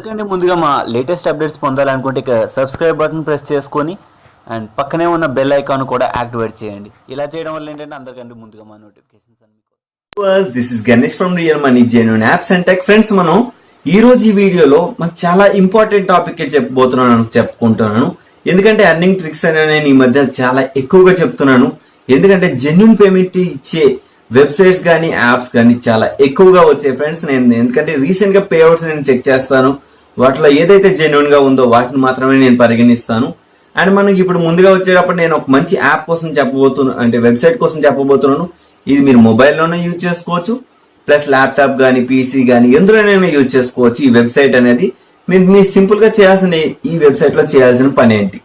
ఎందుకంటే ముందుగా మా లేటెస్ట్ అప్డేట్స్ పొందాలనుకుంటే ఇక సబ్స్క్రైబ్ బటన్ ప్రెస్ చేసుకొని అండ్ పక్కనే ఉన్న బెల్ ఐకాన్ కూడా యాక్టివేట్ చేయండి. ఇలా చేయడం వల్ల ఏంటంటే అందరికంటే ముందుగా మా నోటిఫికేషన్స్ అన్ని. This is Ganesh from real money genuine apps and tech. Friends, మనం ఈ రోజు ఈ వీడియోలో మనం చాలా ఇంపార్టెంట్ టాపిక్ చెప్పుకుంటున్నాను. ఎందుకంటే ఎర్నింగ్ ట్రిక్స్ అనే నేను ఈ మధ్య చాలా ఎక్కువగా చెప్తున్నాను. ఎందుకంటే జెన్యూన్ పేమెంట్ ఇచ్చే వెబ్సైట్స్ కానీ యాప్స్ కానీ చాలా ఎక్కువగా వచ్చాయి ఫ్రెండ్స్. ఎందుకంటే రీసెంట్ గా పేఅవుట్స్ నేను చెక్ చేస్తాను. వాటిలో ఏదైతే జెన్యూన్ గా ఉందో వాటిని మాత్రమే నేను పరిగణిస్తాను. అండ్ మనకి ఇప్పుడు ముందుగా వచ్చేటప్పుడు నేను ఒక మంచి యాప్ కోసం చెప్పబోతున్నాను, అంటే వెబ్సైట్ కోసం చెప్పబోతున్నాను. ఇది మీరు మొబైల్లోనే యూజ్ చేసుకోవచ్చు, ప్లస్ ల్యాప్టాప్ కానీ పీసీ కానీ ఎందులోనైనా యూజ్ చేసుకోవచ్చు. ఈ వెబ్సైట్ అనేది మీరు సింపుల్ గా చేయాల్సిన ఈ వెబ్సైట్ లో చేయాల్సిన పని ఏంటి,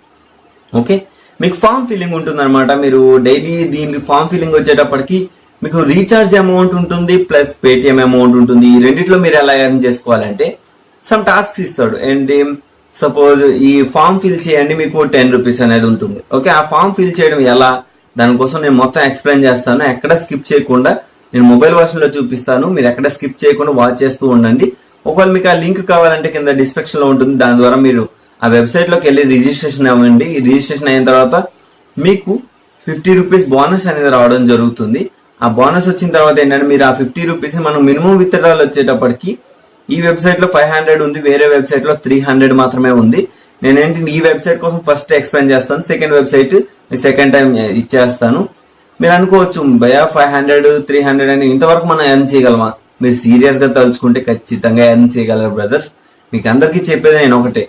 ఓకే, మీకు ఫామ్ ఫిల్లింగ్ ఉంటుంది అనమాట. మీరు డైలీ దీని ఫామ్ ఫిల్లింగ్ వచ్చేటప్పటికి మీకు రీఛార్జ్ అమౌంట్ ఉంటుంది, ప్లస్ పేటిఎం అమౌంట్ ఉంటుంది. ఈ రెండిట్లో మీరు ఎలా ఎర్న్ చేసుకోవాలంటే సమ్ టాస్క్స్ ఇస్తాడు. అండ్ సపోజ్ ఈ ఫామ్ ఫిల్ చేయండి, మీకు 10 రూపీస్ అనేది ఉంటుంది. ఓకే, ఆ ఫామ్ ఫిల్ చేయడం ఎలా, దానికోసం నేను మొత్తం ఎక్స్ప్లెయిన్ చేస్తాను. ఎక్కడ స్కిప్ చేయకుండా నేను మొబైల్ వర్షన్ లో చూపిస్తాను. మీరు ఎక్కడ స్కిప్ చేయకుండా వాచ్ చేస్తూ ఉండండి. ఒకవేళ మీకు ఆ లింక్ కావాలంటే కింద డిస్క్రిప్షన్ లో ఉంటుంది. దాని ద్వారా మీరు ఆ వెబ్సైట్ లోకి వెళ్ళి రిజిస్ట్రేషన్ అవ్వండి. ఈ రిజిస్ట్రేషన్ అయిన తర్వాత మీకు 50 రూపీస్ బోనస్ అనేది రావడం జరుగుతుంది. ఆ బోనస్ వచ్చిన తర్వాత ఏంటంటే మీరు ఆ 50 రూపీస్ మనం మినిమం విత్డ్రాల్ వచ్చేటప్పటికి ఈ వెబ్సైట్ లో 500 ఉంది, వేరే వెబ్సైట్ లో 300 మాత్రమే ఉంది. నేనేంటి ఈ వెబ్సైట్ కోసం ఫస్ట్ ఎక్స్ప్లెయిన్ చేస్తాను, సెకండ్ వెబ్సైట్ సెకండ్ టైం ఇచ్చేస్తాను. మీరు అనుకోవచ్చు భయ 500 300 అని ఇంతవరకు మనం ఎర్న్ చేయగలమా? మీరు సీరియస్ గా తలుచుకుంటే ఖచ్చితంగా ఎర్న్ చేయగలరు బ్రదర్స్. మీకు అందరికీ చెప్పేది నేను ఒకటే,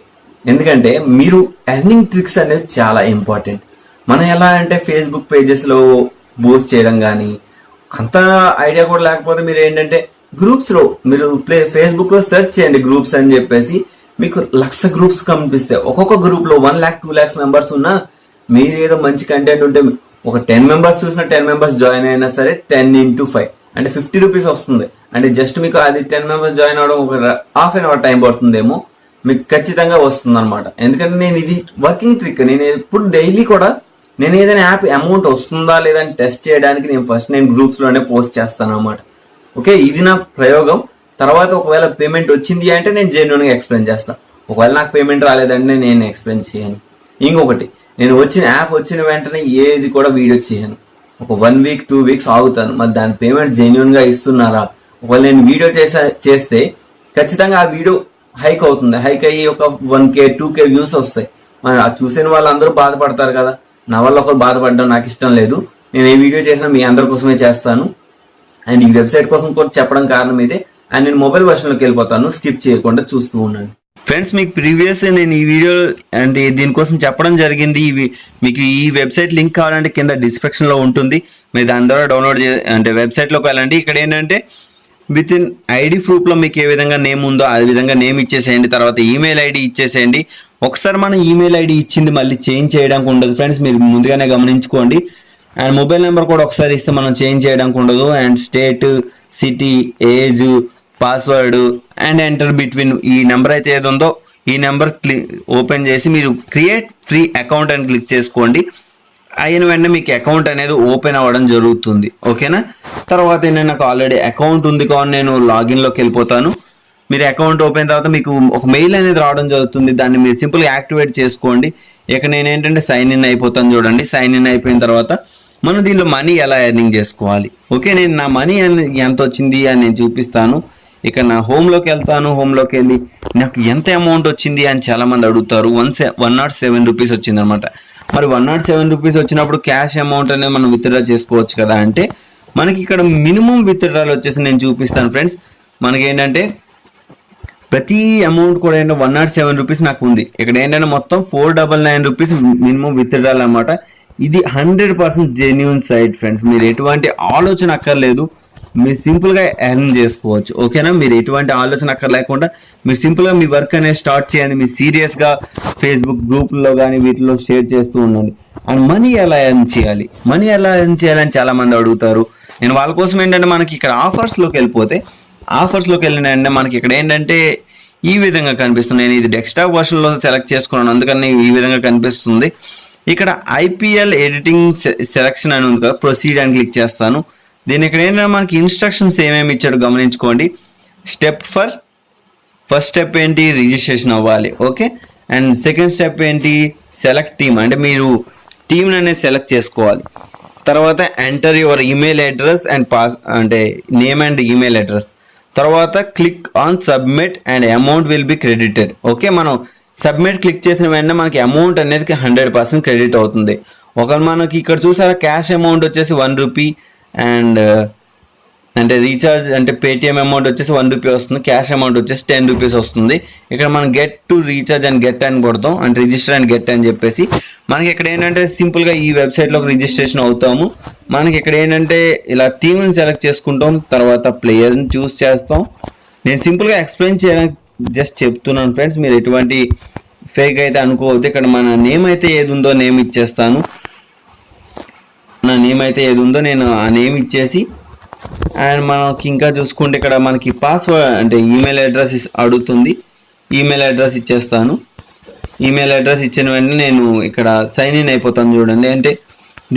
ఎందుకంటే మీరు ఎర్నింగ్ ట్రిక్స్ అనేది చాలా ఇంపార్టెంట్. మనం ఎలా అంటే ఫేస్బుక్ పేజెస్ లో బూస్ట్ చేయడం కానీ అంత ఐడియా కూడా లేకపోతే మీరు ఏంటంటే గ్రూప్స్ లో మీరు ఫేస్బుక్ లో సెర్చ్ చేయండి గ్రూప్స్ అని చెప్పేసి, మీకు 1,00,000 గ్రూప్స్ కనిపిస్తాయి. ఒక్కొక్క గ్రూప్ లో 1 lakh 2 lakhs మెంబర్స్ ఉన్నా మీరు ఏదో మంచి కంటెంట్ ఉంటే ఒక 10 మెంబర్స్ చూసినా 10 మెంబర్స్ జాయిన్ అయినా సరే 10 into 5 అంటే 50 రూపీస్ వస్తుంది. అంటే జస్ట్ మీకు అది 10 మెంబర్స్ జాయిన్ అవడం ఒక హాఫ్ అన్ అవర్ టైం పడుతుందేమో, మీకు ఖచ్చితంగా వస్తుంది అనమాట. ఎందుకంటే నేను ఇది వర్కింగ్ ట్రిక్. నేను ఎప్పుడు డైలీ కూడా నేను ఏదైనా యాప్ అమౌంట్ వస్తుందా లేదా అని టెస్ట్ చేయడానికి నేను గ్రూప్స్ లోనే పోస్ట్ చేస్తాను అనమాట. ఓకే, ఇది నా ప్రయోగం. తర్వాత ఒకవేళ పేమెంట్ వచ్చింది అంటే నేను జెన్యూన్ గా ఎక్స్ప్లెయిన్ చేస్తాను. ఒకవేళ నాకు పేమెంట్ రాలేదంటే నేను ఎక్స్ప్లెయిన్ చేయను. ఇంకొకటి, నేను యాప్ వచ్చిన వెంటనే ఏది కూడా వీడియో చేయను. ఒక 1 week 2 weeks ఆగుతాను. మరి దాని పేమెంట్ జెన్యూన్ గా ఇస్తున్నారా? ఒకవేళ నేను వీడియో చేస్తే ఖచ్చితంగా ఆ వీడియో హైక్ అవుతుంది. హైక్ అయ్యి ఒక 1K 2K వ్యూస్ వస్తాయి. మరి ఆ చూసిన వాళ్ళందరూ బాధపడతారు కదా. నా వల్ల ఒకరు బాధపడడం నాకు ఇష్టం లేదు. నేను ఏ వీడియో చేసినా మీ అందరి కోసమే చేస్తాను. అండ్ ఈ వెబ్సైట్ కోసం కూడా చెప్పడం కారణం ఇదే. అండ్ నేను మొబైల్ వర్షన్ లోకి వెళ్ళిపోతాను, స్కిప్ చేయకుండా చూస్తూ ఉండండి. ఫ్రెండ్స్, మీకు ప్రీవియస్ నేను ఈ వీడియో అంటే దీనికోసం చెప్పడం జరిగింది. మీకు ఈ వెబ్సైట్ లింక్ కావాలంటే కింద డిస్క్రిప్షన్ లో ఉంటుంది. మీరు దాని ద్వారా డౌన్లోడ్ అంటే వెబ్సైట్ లోకి వెళ్ళండి. ఇక్కడ ఏంటంటే విత్ ఇన్ ఐడి ప్రూఫ్ లో మీకు ఏ విధంగా నేమ్ ఉందో ఆ విధంగా నేమ్ ఇచ్చేసేయండి. తర్వాత ఈమెయిల్ ఐడి ఇచ్చేసేయండి. ఒకసారి మనం ఈమెయిల్ ఐడి ఇచ్చింది మళ్ళీ చేంజ్ చేయడానికి ఉండదు ఫ్రెండ్స్, మీరు ముందుగానే గమనించుకోండి. అండ్ మొబైల్ నెంబర్ కూడా ఒకసారి ఇస్తే మనం చేంజ్ చేయడానికి ఉండదు. And state, city, age, password and enter between ఈ నెంబర్ అయితే ఏది ఉందో ఈ నెంబర్ ఓపెన్ చేసి మీరు క్రియేట్ ఫ్రీ అకౌంట్ అని క్లిక్ చేసుకోండి. అయిన వెంటనే మీకు అకౌంట్ అనేది ఓపెన్ అవ్వడం జరుగుతుంది. ఓకేనా, తర్వాత ఏంటంటే నాకు ఆల్రెడీ అకౌంట్ ఉంది కానీ నేను లాగిన్ లోకి వెళ్ళిపోతాను. మీరు అకౌంట్ ఓపెన్ తర్వాత మీకు ఒక మెయిల్ అనేది రావడం జరుగుతుంది. దాన్ని మీరు సింపుల్ గా యాక్టివేట్ చేసుకోండి. ఇక నేను ఏంటంటే సైన్ ఇన్ అయిపోతాను. చూడండి, సైన్ ఇన్ అయిపోయిన తర్వాత మనం దీనిలో మనీ ఎలా ఎర్నింగ్ చేసుకోవాలి. ఓకే, నేను నా మనీ ఎంత వచ్చింది అని నేను చూపిస్తాను. ఇక నా హోమ్ లోకి వెళ్తాను. హోమ్ లోకి వెళ్ళి నాకు ఎంత అమౌంట్ వచ్చింది అని చాలా మంది అడుగుతారు. 107 రూపీస్ వచ్చింది అనమాట. మరి 107 రూపీస్ వచ్చినప్పుడు క్యాష్ అమౌంట్ అనేది మనం విత్డ్రా చేసుకోవచ్చు కదా అంటే మనకి ఇక్కడ మినిమం విత్డ్రాల్ వచ్చేసి నేను చూపిస్తాను ఫ్రెండ్స్. మనకి ఏంటంటే ప్రతి అమౌంట్ కూడా ఏంటంటే 107 రూపీస్ నాకు ఉంది. ఇక్కడ ఏంటంటే మొత్తం 499 రూపీస్ మినిమం విత్డ్రాల్ అనమాట. ఇది 100% జెన్యూన్ సైట్ ఫ్రెండ్స్. మీరు ఎటువంటి ఆలోచన అక్కర్లేదు, మీరు సింపుల్ గా ఎర్న్ చేసుకోవచ్చు. ఓకేనా, మీరు ఎటువంటి ఆలోచన అక్కర్ లేకుండా మీరు సింపుల్ గా మీ వర్క్ అనేది స్టార్ట్ చేయండి. మీరు సీరియస్ గా ఫేస్బుక్ గ్రూప్లో కానీ వీటిలో షేర్ చేస్తూ ఉండండి. అండ్ మనీ ఎలా ఎర్న్ చేయాలని చాలా మంది అడుగుతారు. నేను వాళ్ళ కోసం ఏంటంటే మనకి ఇక్కడ ఆఫర్స్ లోకి వెళ్ళిన వెంటనే మనకి ఇక్కడ ఏంటంటే ఈ విధంగా కనిపిస్తుంది. నేను ఇది డెస్క్టాప్ వర్షన్ లో సెలెక్ట్ చేసుకున్నాను, అందుకని ఈ విధంగా కనిపిస్తుంది. ఇక్కడ IPL ఎడిటింగ్ సెలెక్షన్ అని ఉంది కదా, ప్రొసీడ్ అని క్లిక్ చేస్తాను. దీని ఇక్కడ ఏంటంటే మనకి ఇన్స్ట్రక్షన్స్ ఏమేమి ఇచ్చాడు గమనించుకోండి. స్టెప్ ఫర్ ఫస్ట్ స్టెప్ ఏంటి, రిజిస్ట్రేషన్ అవ్వాలి. ఓకే, అండ్ సెకండ్ స్టెప్ ఏంటి, సెలెక్ట్ టీమ్, అంటే మీరు టీమ్ అనేది సెలెక్ట్ చేసుకోవాలి. తర్వాత enter your email address and అంటే నేమ్ అండ్ ఈమెయిల్ అడ్రస్. తర్వాత click on submit and amount will be credited. Okay, మనం సబ్మిట్ క్లిక్ చేసిన వెంటనే మనకి అమౌంట్ అనేది 100% క్రెడిట్ అవుతుంది. ఒకవేళ మనకి ఇక్కడ చూసారా క్యాష్ అమౌంట్ వచ్చేసి 1 రూపీ అండ్ అంటే రీఛార్జ్ అంటే పేటిఎం అమౌంట్ వచ్చేసి 1 రూపీ వస్తుంది, క్యాష్ అమౌంట్ వచ్చేసి 10 రూపీస్ వస్తుంది. ఇక్కడ మనం get to recharge and get అని కొడతాం, అంటే రిజిస్టర్ అండ్ గెట్ అని చెప్పేసి మనకి ఇక్కడ ఏంటంటే సింపుల్గా ఈ వెబ్సైట్లోకి రిజిస్ట్రేషన్ అవుతాము. మనకి ఇక్కడ ఏంటంటే ఇలా టీమ్ని సెలెక్ట్ చేసుకుంటాం, తర్వాత ప్లేయర్ని చూస్ చేస్తాం. నేను సింపుల్గా ఎక్స్ప్లెయిన్ చేయడానికి జస్ట్ చెప్తున్నాను ఫ్రెండ్స్, మీరు ఎటువంటి ఫేక్ అయితే అనుకోవద్దు. ఇక్కడ మన నేమ్ అయితే ఏది ఉందో నేమ్ ఇచ్చేస్తాను, నా నేమ్ అయితే ఏది ఉందో నేను ఆ నేమ్ ఇచ్చేసి, అండ్ మనకి ఇంకా చూసుకుంటే ఇక్కడ మనకి పాస్వర్డ్ అంటే ఈమెయిల్ అడ్రస్ అడుగుతుంది, ఈమెయిల్ అడ్రస్ ఇచ్చేస్తాను. ఈమెయిల్ అడ్రస్ ఇచ్చిన వెంటనే నేను ఇక్కడ సైన్ ఇన్ అయిపోతాను. చూడండి, అంటే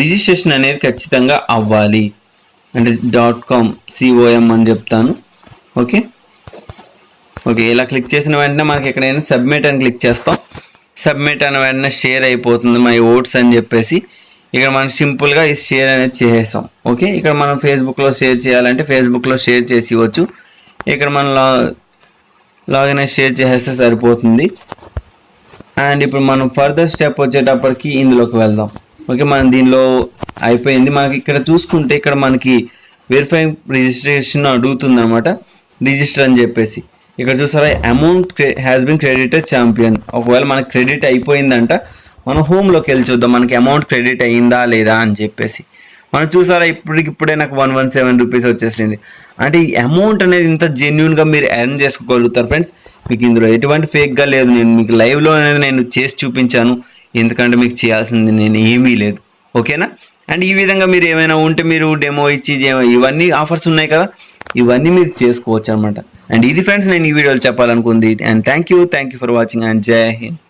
రిజిస్ట్రేషన్ అనేది ఖచ్చితంగా అవ్వాలి, అంటే .com అని చెప్తాను. ఓకే, ఇలా క్లిక్ చేసిన వెంటనే మనకి ఎక్కడైనా సబ్మిట్ అని క్లిక్ చేస్తాం. సబ్మిట్ అన్న వెంటనే షేర్ అయిపోతుంది మై ఓట్స్ అని చెప్పేసి. ఇక్కడ మనం సింపుల్గా ఈ షేర్ అనేది చేసేస్తాం. ఓకే, ఇక్కడ మనం ఫేస్బుక్లో షేర్ చేయాలంటే ఫేస్బుక్లో షేర్ చేసి ఇవ్వచ్చు. ఇక్కడ మనం లాగిన్ అయి షేర్ చేసేస్తే సరిపోతుంది. అండ్ ఇప్పుడు మనం ఫర్దర్ స్టెప్ వచ్చేటప్పటికి ఇందులోకి వెళ్దాం. ఓకే, మనం దీనిలో అయిపోయింది. మనకి ఇక్కడ చూసుకుంటే ఇక్కడ మనకి వెరిఫై రిజిస్ట్రేషన్ అడుగుతుంది అనమాట, రిజిస్టర్ అని చెప్పేసి. ఇక్కడ చూసారా amount has been credited champion. ఒకవేళ మనకి క్రెడిట్ అయిపోయిందంట, మనం హోమ్లోకి వెళ్ళి చూద్దాం మనకి అమౌంట్ క్రెడిట్ అయ్యిందా లేదా అని చెప్పేసి. మనం చూసారా ఇప్పుడే నాకు 117 రూపీస్ వచ్చేసింది. అంటే ఈ అమౌంట్ అనేది ఇంత జెన్యున్గా మీరు ఎర్న్ చేసుకోగలుగుతారు ఫ్రెండ్స్. మీకు ఇందులో ఎటువంటి ఫేక్గా లేదు. నేను మీకు లైవ్లో అనేది నేను చేసి చూపించాను, ఎందుకంటే మీకు చేయాల్సింది నేను ఏమీ లేదు. ఓకేనా, అండ్ ఈ విధంగా మీరు ఏమైనా ఉంటే మీరు డెమో ఇచ్చి ఇవన్నీ ఆఫర్స్ ఉన్నాయి కదా, ఇవన్నీ మీరు చేసుకోవచ్చు అనమాట. అండ్ ఇది ఫ్రెండ్స్ నేను ఈ వీడియోలో చెప్పాలనుకుంది. And thank you for watching and Jai Hind.